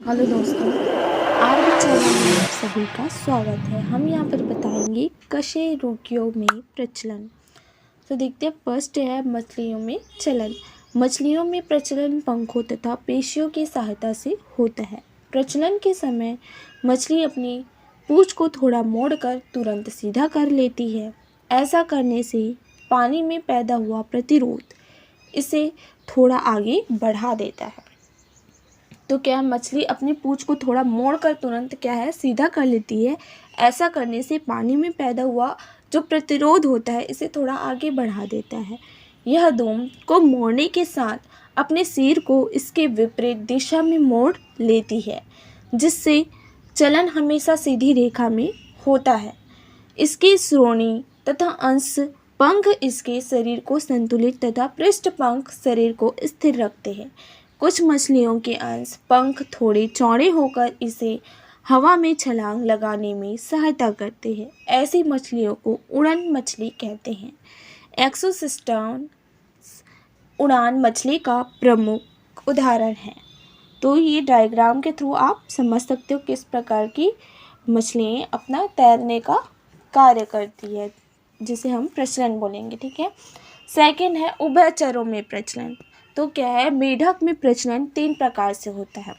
Hello दोस्तों, RB channel में आप सभी का स्वागत है। हम यहाँ पर बताएंगे कशेरुकियों में प्रचलन। तो देखते हैं, फर्स्ट है मछलियों में चलन। मछलियों में प्रचलन पंखों तथा पेशियों की सहायता से होता है। प्रचलन के समय मछली अपनी पूंछ को थोड़ा मोड़कर तुरंत सीधा कर लेती है। ऐसा करने से पानी में पैदा हुआ प्रतिरोध इसे थोड़ा आगे बढ़ा देता है। तो क्या मछली अपनी पूंछ को थोड़ा मोड़ कर तुरंत सीधा कर लेती है। ऐसा करने से पानी में पैदा हुआ जो प्रतिरोध होता है इसे थोड़ा आगे बढ़ा देता है। यह दोम को मोड़ने के साथ अपने सिर को इसके विपरीत दिशा में मोड़ लेती है, जिससे चलन हमेशा सीधी रेखा में होता है। इसकी श्रोणी तथा अंश पंख इसके शरीर को संतुलित तथा पृष्ठ पंख शरीर को स्थिर रखते हैं। कुछ मछलियों के अंश पंख थोड़े चौड़े होकर इसे हवा में छलांग लगाने में सहायता करते हैं। ऐसी मछलियों को उड़न मछली कहते हैं। एक्सोसिस्टम उड़ान मछली का प्रमुख उदाहरण है। तो ये डायग्राम के थ्रू आप समझ सकते हो किस प्रकार की मछलियाँ अपना तैरने का कार्य करती है, जिसे हम प्रचलन बोलेंगे। ठीक है। सेकंड है उभयचरों में प्रचलन। तो क्या है, मेढक में प्रचलन 3 प्रकार से होता है।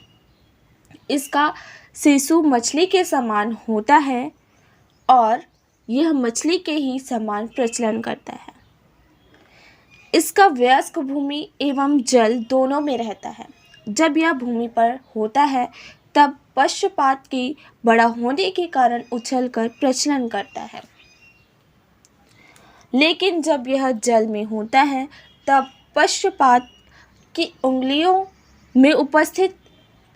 इसका शिशु मछली के समान होता है और यह मछली के ही समान प्रचलन करता है। इसका वयस्क भूमि एवं जल दोनों में रहता है। जब यह भूमि पर होता है तब पश्चपात के बड़ा होने के कारण उछलकर प्रचलन करता है, लेकिन जब यह जल में होता है तब पश्चपात की उंगलियों में उपस्थित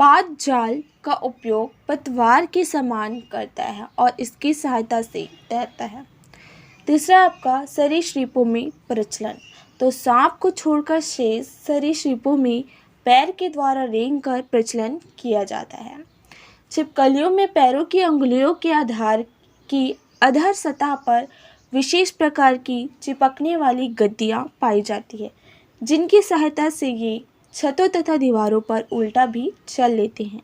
पाद जाल का उपयोग पतवार के समान करता है और इसकी सहायता से तैरता है। तीसरा आपका सरीसृपों में प्रचलन। तो सांप को छोड़कर शेष सरीसृपों में पैर के द्वारा रेंगकर प्रचलन किया जाता है। छिपकलियों में पैरों की अंगुलियों के आधार की अधर सतह पर विशेष प्रकार की चिपकने वाली गद्दियाँ पाई जाती है, जिनकी सहायता से ये छतों तथा दीवारों पर उल्टा भी चल लेते हैं।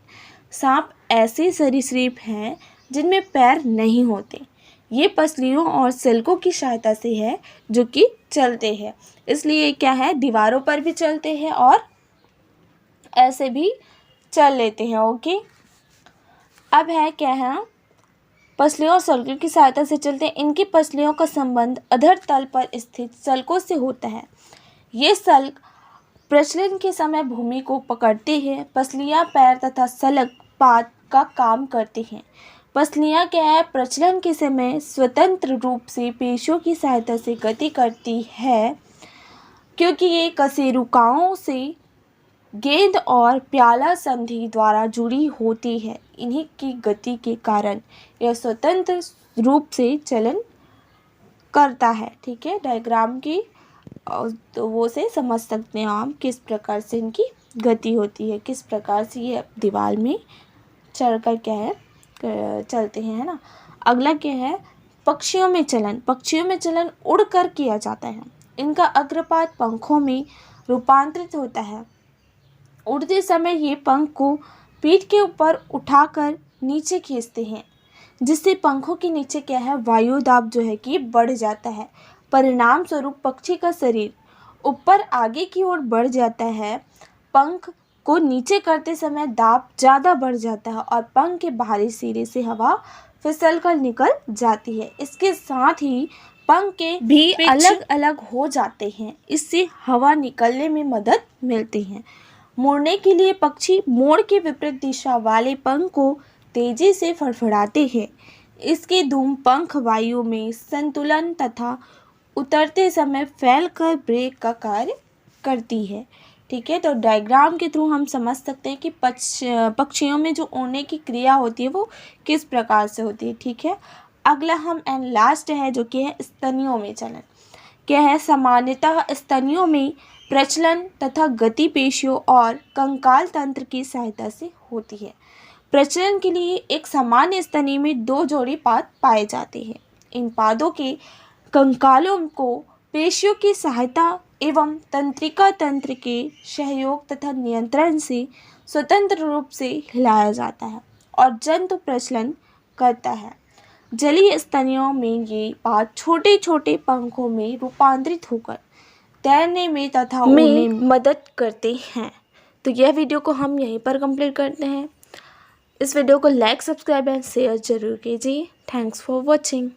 सांप ऐसे सरीसृप हैं जिनमें पैर नहीं होते। ये पसलियों और सिल्कों की सहायता से है जो कि चलते हैं, इसलिए क्या है, दीवारों पर भी चलते हैं और ऐसे भी चल लेते हैं। ओके। अब है क्या है, पसलियों और सल्कों की सहायता से चलते हैं। इनकी पसलियों का संबंध अधर तल पर स्थित सल्कों से होता है। ये सल्क प्रचलन के समय भूमि को पकड़ते हैं। पसलियाँ पैर तथा सलक पाद का काम करते हैं। पसलियाँ क्या है, प्रचलन के समय स्वतंत्र रूप से पेशियों की सहायता से गति करती है, क्योंकि ये कशेरुकाओं से गेंद और प्याला संधि द्वारा जुड़ी होती है। इन्हीं की गति के कारण यह स्वतंत्र रूप से चलन करता है। ठीक है। डायग्राम की तो वो से समझ सकते हैं हम किस प्रकार से इनकी गति होती है, किस प्रकार से ये दीवार में चढ़कर क्या है चलते हैं, है ना। अगला क्या है, पक्षियों में चलन। पक्षियों में चलन उड़कर किया जाता है। इनका अग्रपाद पंखों में रूपांतरित होता है। उड़ते समय ये पंख को पीठ के ऊपर उठाकर नीचे खींचते हैं, जिससे पंखों के नीचे क्या है, वायु दाब जो है कि बढ़ जाता है। परिणाम स्वरूप पक्षी का शरीर ऊपर आगे की ओर बढ़ जाता है। पंख को नीचे करते समय दाब ज़्यादा बढ़ जाता है और पंख के बाहरी सिरे से हवा फिसल कर निकल जाती है। इसके साथ ही पंख के भी अलग अलग हो जाते हैं, इससे हवा निकलने में मदद मिलती है। मुड़ने के लिए पक्षी मोड़ के विपरीत दिशा वाले पंख को तेजी से फड़फड़ाते हैं। इसके धूम पंख वायु में संतुलन तथा उतरते समय फैलकर ब्रेक का कार्य करती है। ठीक है। तो डायग्राम के थ्रू हम समझ सकते हैं कि पक्षियों में जो उड़ने की क्रिया होती है वो किस प्रकार से होती है। ठीक है। अगला हम एंड लास्ट है जो कि है स्तनियों में चलन। क्या है, सामान्यतः स्तनियों में प्रचलन तथा गति पेशियों और कंकाल तंत्र की सहायता से होती है। प्रचलन के लिए एक सामान्य स्तनी में 2 जोड़ी पाद पाए जाते हैं। इन पादों के कंकालों को पेशियों की सहायता एवं तंत्रिका तंत्र के सहयोग तथा नियंत्रण से स्वतंत्र रूप से हिलाया जाता है और जंतु प्रचलन करता है। जलीय स्तनियों में ये पाद छोटे छोटे पंखों में रूपांतरित होकर तैरने में तथा उड़ने में मदद करते हैं। तो यह वीडियो को हम यहीं पर कंप्लीट करते हैं। इस वीडियो को लाइक, सब्सक्राइब एंड शेयर जरूर कीजिए। Thanks for watching.